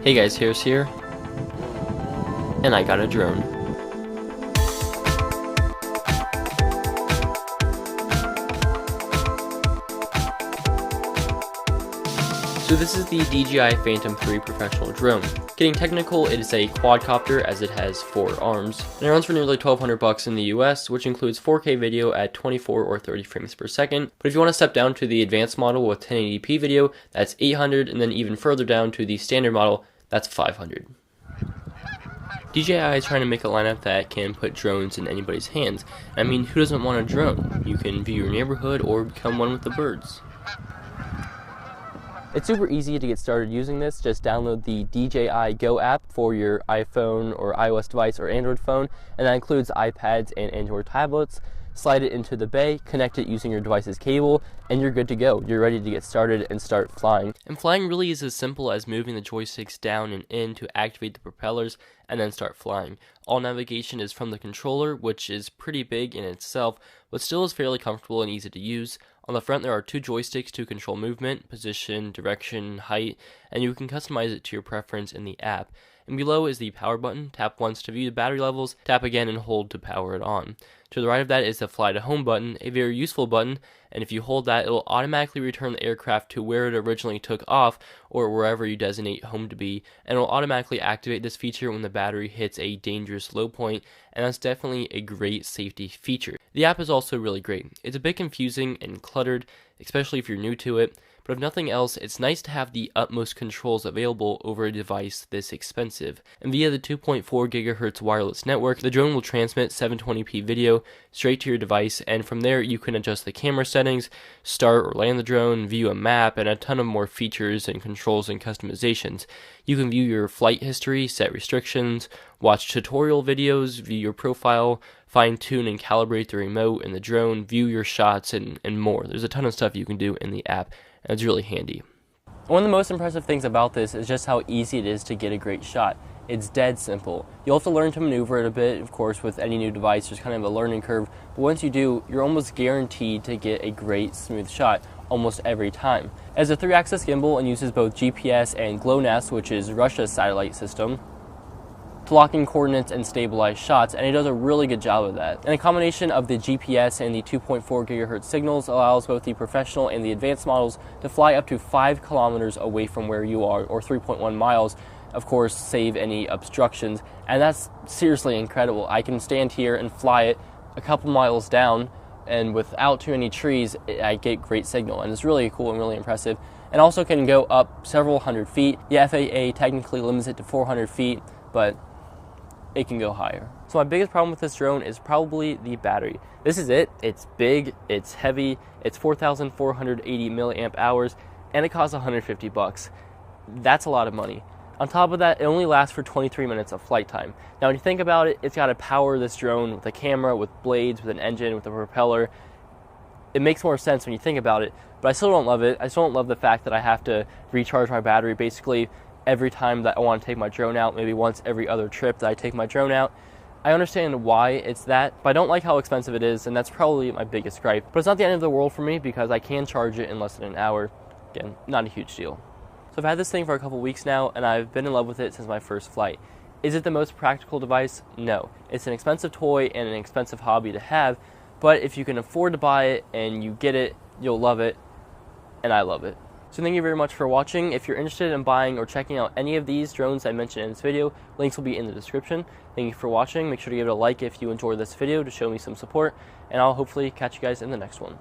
Hey guys, Harris here, and I got a drone. So this is the DJI Phantom 3 professional drone. Getting technical, it is a quadcopter as it has 4 arms, and it runs for nearly $1,200 in the US, which includes 4K video at 24 or 30 frames per second. But if you want to step down to the advanced model with 1080p video, that's 800, and then even further down to the standard model, that's 500. DJI is trying to make a lineup that can put drones in anybody's hands. I mean, who doesn't want a drone? You can view your neighborhood or become one with the birds. It's super easy to get started using this. Just download the DJI Go app for your iPhone or iOS device or Android phone, and that includes iPads and Android tablets. Slide it into the bay, connect it using your device's cable, and you're good to go. You're ready to get started and start flying. And flying really is as simple as moving the joysticks down and in to activate the propellers and then start flying. All navigation is from the controller, which is pretty big in itself, but still is fairly comfortable and easy to use. On the front there are 2 joysticks to control movement, position, direction, height, and you can customize it to your preference in the app. And below is the power button. Tap once to view the battery levels, tap again and hold to power it on. To the right of that is the fly to home button, a very useful button, and if you hold that, it will automatically return the aircraft to where it originally took off or wherever you designate home to be, and it will automatically activate this feature when the battery hits a dangerous low point, and that's definitely a great safety feature. The app is also really great. It's a bit confusing and cluttered, especially if you're new to it, but if nothing else, it's nice to have the utmost controls available over a device this expensive. And via the 2.4 GHz wireless network, the drone will transmit 720p video straight to your device, and from there you can adjust the camera settings, start or land the drone, view a map, and a ton of more features and controls and customizations. You can view your flight history, set restrictions, watch tutorial videos, view your profile, fine-tune and calibrate the remote and the drone, view your shots, and more. There's a ton of stuff you can do in the app, and it's really handy. One of the most impressive things about this is just how easy it is to get a great shot. It's dead simple. You'll have to learn to maneuver it a bit, of course, with any new device. There's kind of a learning curve, but once you do, you're almost guaranteed to get a great smooth shot almost every time. As a 3-axis gimbal and uses both GPS and GLONASS, which is Russia's satellite system, to lock in coordinates and stabilize shots, and it does a really good job of that. And a combination of the GPS and the 2.4 GHz signals allows both the professional and the advanced models to fly up to 5 kilometers away from where you are, or 3.1 miles, of course, save any obstructions, and that's seriously incredible. I can stand here and fly it a couple miles down, and without too many trees, I get great signal, and it's really cool and really impressive. And also can go up several hundred feet. The FAA technically limits it to 400 feet, but it can go higher. So my biggest problem with this drone is probably the battery. This is it. It's big, it's heavy, it's 4,480 milliamp hours, and it costs $150. That's a lot of money. On top of that, it only lasts for 23 minutes of flight time. Now when you think about it, it's got to power this drone with a camera, with blades, with an engine, with a propeller. It makes more sense when you think about it, but I still don't love it. I still don't love the fact that I have to recharge my battery basically every time that I want to take my drone out, maybe once every other trip that I take my drone out. I understand why it's that, but I don't like how expensive it is, and that's probably my biggest gripe. But it's not the end of the world for me because I can charge it in less than an hour. Again, not a huge deal. So I've had this thing for a couple weeks now, and I've been in love with it since my first flight. Is it the most practical device? No. It's an expensive toy and an expensive hobby to have, but if you can afford to buy it and you get it, you'll love it, and I love it. So thank you very much for watching. If you're interested in buying or checking out any of these drones I mentioned in this video, links will be in the description. Thank you for watching. Make sure to give it a like if you enjoyed this video to show me some support, and I'll hopefully catch you guys in the next one.